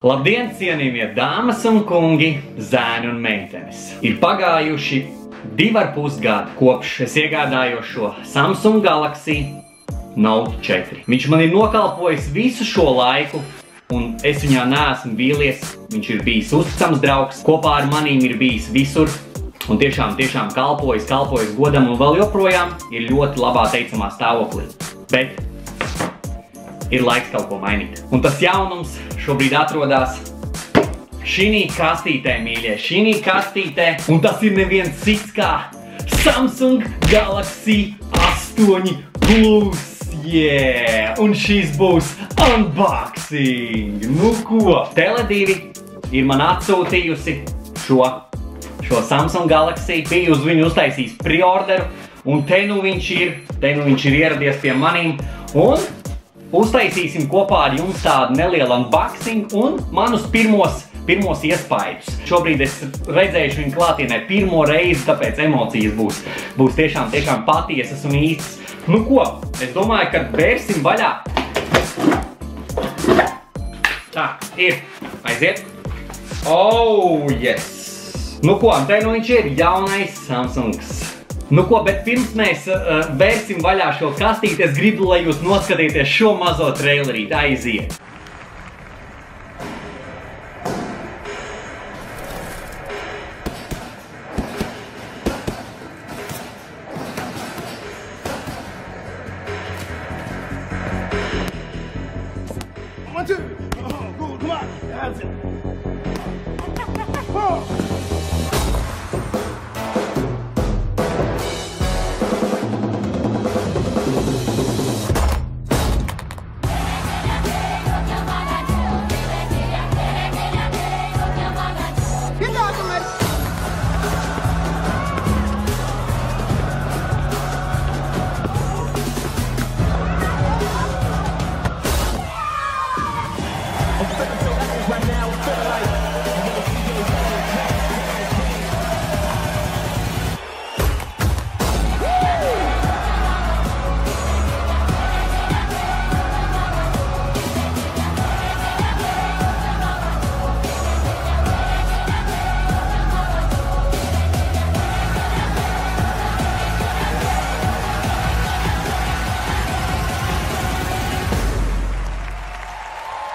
Labdien, cienījamie dāmas un kungi, zēni un meitenes! Ir pagājuši 2,5 gadi, kopš es iegādājos šo Samsung Galaxy Note 4. Viņš man ir nokalpojis visu šo laiku, un es viņā neesmu vīlies. Viņš ir bijis uzticams draugs, kopā ar manīm ir bijis visur, un tiešām kalpojis godam, un vēl joprojām ir ļoti labā teicamā stāvoklī. Bet ir laiks kaut ko mainīt. Un tas jaunums šobrīd atrodas šī kastītē, mīļie, šī kastītē. Un tas ir neviens cits kā Samsung Galaxy 8 Plus. Yeah! Un šis būs unboxing. Nu ko? Tele2 ir man atsūtījusi šo Samsung Galaxy. Biju uz viņu uztaisījis preorderu. Un te nu viņš ir ieradies pie manīm. Un uztaisīsim kopā ar jums tādu nelielu unboxing un manus pirmos iespaidus. Šobrīd es redzējuši viņu klātienē pirmo reizi, tāpēc emocijas būs tiešām patiesas un īstas. Nu ko, es domāju, ka vērsim vaļā. Tā, ir. Aiziet. Oh, yes. Nu ko, te nu viņš ir jaunais Samsungs. Nu ko, bet pirms mēs vērsim vaļā šo kastīti, es gribu, lai jūs noskatieties šo mazo trailerīti. Aiziet! One, two. Oh, cool. Come on. That's it. Oh.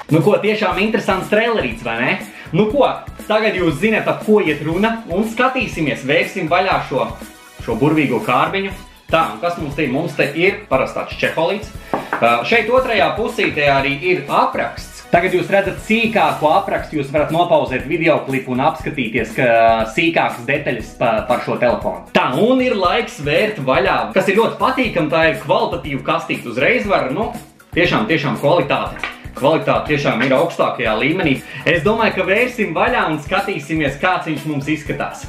Nu ko, tiešām interesants trailerīts, vai ne? Nu ko, tagad jūs zināt, ap ko iet runa, un skatīsimies, vērsim vaļā šo burvīgo kārbiņu. Tā, un kas mums te ir? Mums te ir parastāts čeholīts. Šeit otrajā pusītē arī ir apraksts. Tagad jūs redzat sīkāko aprakstu, jūs varat nopauzēt videoklipu un apskatīties sīkākas detaļas par šo telefonu. Tā, un ir laiks vērt vaļā, kas ir ļoti patīkam, tā ir kvalitatīva kastīte. Uzreiz var, nu, tiešām kvalitāte. Kvalitāte tiešām ir augstākajā līmenī. Es domāju, ka vērsim vaļā un skatīsimies, kāds viņš mums izskatās.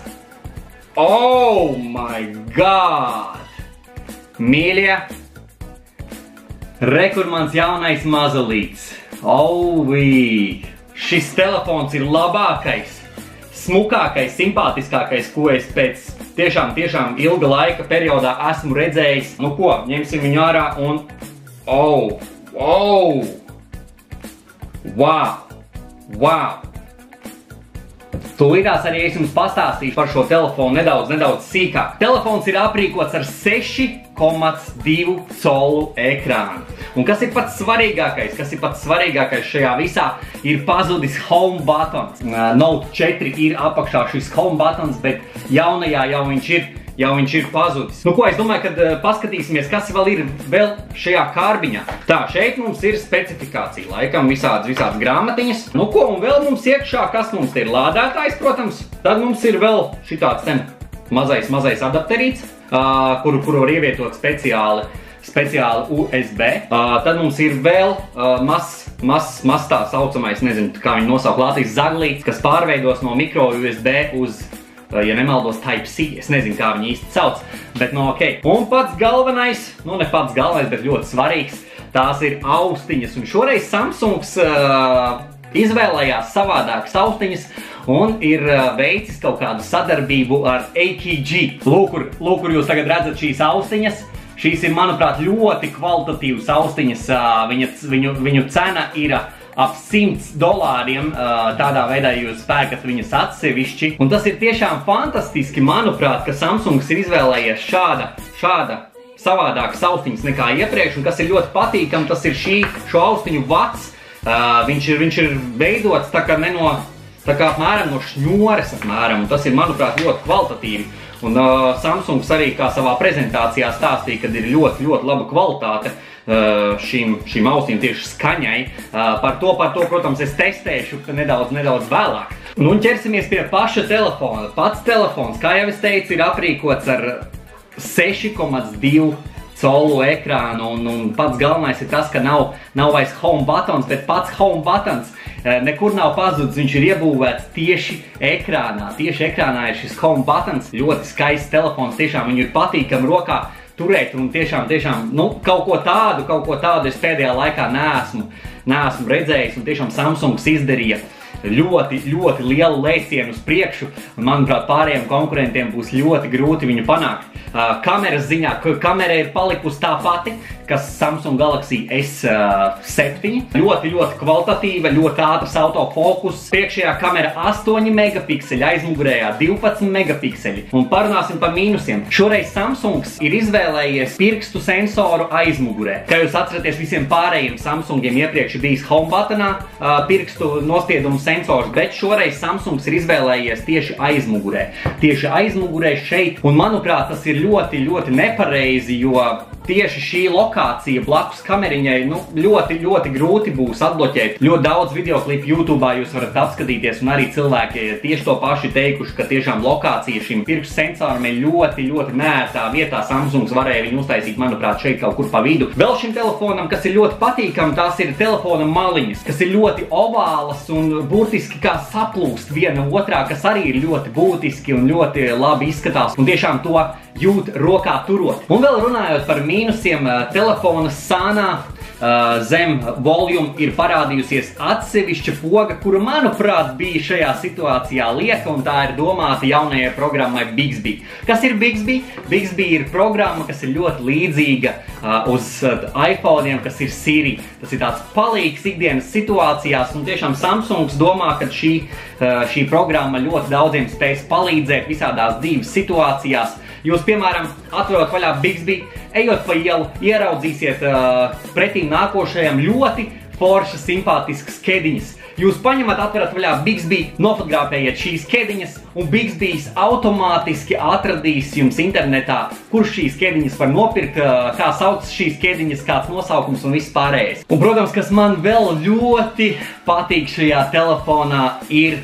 Oh my god! Mīļie, re, kur mans jaunais mazulīts. Ovī! Šis telefons ir labākais, smukākais, simpātiskākais, ko es pēc tiešām ilga laika periodā esmu redzējis. Nu ko, ņemsim viņu ārā un... Oh! Wow! Tūlītās arī es jums pastāstīšu par šo telefonu nedaudz sīkāk. Telefons ir aprīkots ar 6,2 colu ekrānu. Un kas ir pats svarīgākais šajā visā, ir pazudis home buttons. Note 4 ir apakšā šis home buttons, bet jaunajā jau viņš ir pazudis. Nu ko, es domāju, kad paskatīsimies, kas vēl ir šajā kārbiņā. Tā, šeit mums ir specifikācija, laikam visādas grāmatiņas. Nu ko, un vēl mums iekšā, kas mums ir lādētājs, protams. Tad mums ir vēl šitāds ten mazais adapterīts, kuru var ievietot speciāli USB. Tad mums ir vēl mazs tā saucamais, nezinu, kā viņu nosaukt latvijas zaglīts, kas pārveidos no micro USB uz, ja nemaldos, Type-C. Es nezinu, kā viņi īsti sauc, bet no ok. Un pats galvenais, nu ne pats galvenais, bet ļoti svarīgs, tās ir austiņas. Un šoreiz Samsungs izvēlējās savādākas austiņas un ir veicis kaut kādu sadarbību ar AKG. Lūk, kur jūs tagad redzat šīs austiņas. Šīs ir, manuprāt, ļoti kvalitatīvas austiņas. Viņu cena ir ap $100. Tādā veidā jūs pērkat viņas atsevišķi. Un tas ir tiešām fantastiski, manuprāt, ka Samsungs ir izvēlējies šāda savādākas austiņas nekā iepriekš, un kas ir ļoti patīkam, tas ir šo austiņu vats. Viņš ir veidots tā kā apmēram no šņores apmēram, un tas ir, manuprāt, ļoti kvalitatīvi. Un Samsungs arī kā savā prezentācijā stāstīja, kad ir ļoti laba kvalitāte šīm austīm tieši skaņai. Par to, protams, es testēšu nedaudz vēlāk. Un ķersimies pie paša telefona. Pats telefons, kā jau es teicu, ir aprīkots ar 6,2 colu ekrānu, un pats galvenais ir tas, ka nav vairs home buttons, bet pats home buttons nekur nav pazudis, viņš ir iebūvēts tieši ekrānā. Tieši ekrānā ir šis home buttons, ļoti skaists telefons, tiešām viņu ir patīkami rokā turēt, un tiešām, kaut ko tādu es pēdējā laikā neesmu redzējis, un tiešām Samsungs izdarīja ļoti lielu lēcienu uz priekšu, un, manuprāt, pārējiem konkurentiem būs ļoti grūti viņu panākt. Kameras ziņā, kamera ir palikusi tā pati, kas Samsung Galaxy S7. Ļoti kvalitatīva, ļoti ātrs autofokus. Priekšējā kamera 8 megapikseli, aizmugurējā 12 megapikseli. Un parunāsim par mīnusiem. Šoreiz Samsungs ir izvēlējies pirkstu sensoru aizmugurē. Kā jūs atceraties, visiem pārējiem Samsungiem iepriekš bijis home buttonā pirkstu nospiedumu sensors, bet šoreiz Samsungs ir izvēlējies tieši aizmugurē. Tieši aizmugurē šeit, un manuprāt, tas ir ļoti nepareizi, jo tieši šī lokācija blakus kameriņai ļoti grūti būs atbloķēt. Ļoti daudz videoklipu YouTube'ā jūs varat apskatīties, un arī cilvēki tieši to paši teikuši, ka tiešām lokācija šim pirkstu sensoram ir ļoti neērtā vietā. Samsungs varēja viņu uztaisīt, manuprāt, šeit kaut kur pa vidu. Vēl šim telefonam, kas ir ļoti patīkam, tās ir telefona maliņas, kas ir ļoti ovālas un burtiski kā saplūst viena otrā, kas arī ir ļoti būtiski un ļoti labi izskatās, un tiešām to jūt rokā turot. Un vēl runājot par mīnusiem, telefona sānā zem volume ir parādījusies atsevišķa poga, kura, manuprāt, bija šajā situācijā lieka, un tā ir domāta jaunajai programmai Bixby. Kas ir Bixby? Bixby ir programma, kas ir ļoti līdzīga uz iPhone'iem, kas ir Siri. Tas ir tāds palīgs ikdienas situācijās, un tiešām Samsungs domā, ka šī programma ļoti daudziem spēs palīdzēt visādās dzīves situācijās. Jūs, piemēram, atverot vaļā Bixby, ejot pa ielu, ieraudzīsiet pretīm nākošajam ļoti foršas, simpātiskas kediņas. Jūs paņemat, atverat vaļā Bixby, nofotografējiet šīs kediņas, un Bixbys automātiski atradīs jums internetā, kur šīs kediņas var nopirkt, kā sauc šīs kediņas, kāds nosaukums un viss pārējais. Un, protams, kas man vēl ļoti patīk šajā telefonā, ir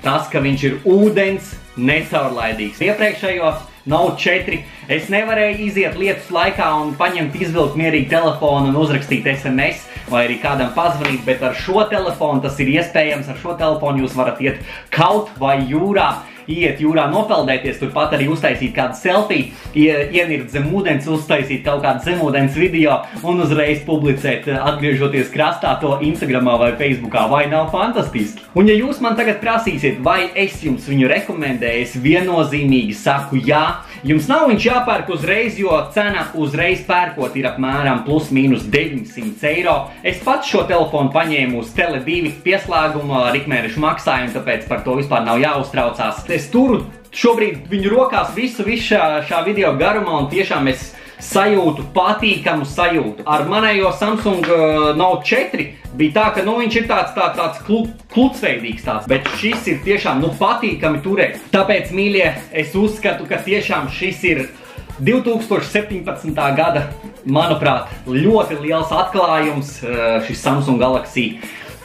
tas, ka viņš ir ūdens necaurlaidīgs. Iepriekšējo Note 4 es nevarēju iziet lietus laikā un izvilkt mierīgi telefonu un uzrakstīt SMS vai arī kādam pazvanīt, bet ar šo telefonu tas ir iespējams. Ar šo telefonu jūs varat iet kaut vai jūrā, iet jūrā nopeldēties, turpat arī uztaisīt kādu selfiju, ienirt zem ūdens, uztaisīt kaut kādu zemūdens video un uzreiz publicēt, atgriežoties krastā, to Instagramā vai Facebookā. Vai nav fantastiski? Un ja jūs man tagad prasīsiet, vai es jums viņu rekomendēju, es viennozīmīgi saku jā. Jums nav viņš jāpērk uzreiz, jo cena uzreiz pērkot ir apmēram plus mīnus 900 eiro. Es pats šo telefonu paņēmu uz Tele2 pieslēgumu ar ikmēnešu maksājumu, tāpēc par to vispār nav jāuztraucās. Es turu šobrīd viņu rokās visu šā video garumā, un tiešām es sajūtu patīkamu sajūtu. Ar manējo Samsung Note 4 bija tā, ka viņš ir tāds klucveidīgs tāds, bet šis ir tiešām patīkami turēt. Tāpēc, mīļie, es uzskatu, ka tiešām šis ir 2017. gada, manuprāt, ļoti liels atklājums, šis Samsung Galaxy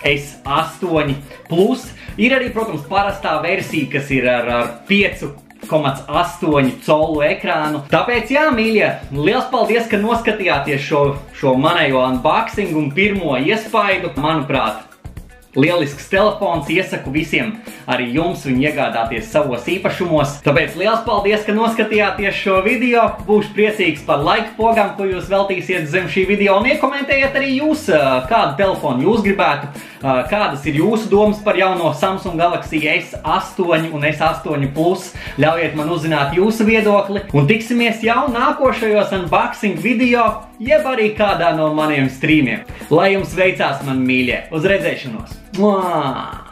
S8 Plus. Ir arī, protams, parastā versija, kas ir ar 5,8 colu ekrānu. Tāpēc, jā, mīļie, liels paldies, ka noskatījāties šo manējo unboxingu un pirmo iespaidu. Manuprāt, lielisks telefons, iesaku visiem arī jums viņu iegādāties savos īpašumos. Tāpēc liels paldies, ka noskatījāties šo video. Būšu priecīgs par laiku pogām, ko jūs veltīsiet zem šī video, un iekomentējiet arī jūs, kādu telefonu jūs gribētu kādas ir jūsu domas par jauno Samsung Galaxy S8 un S8 Plus. Ļaujiet man uzzināt jūsu viedokli un tiksimies jau nākošajos unboxing video, jeb arī kādā no maniem streamiem. Lai jums veicās, man mīļie! Uz redzēšanos! Mua!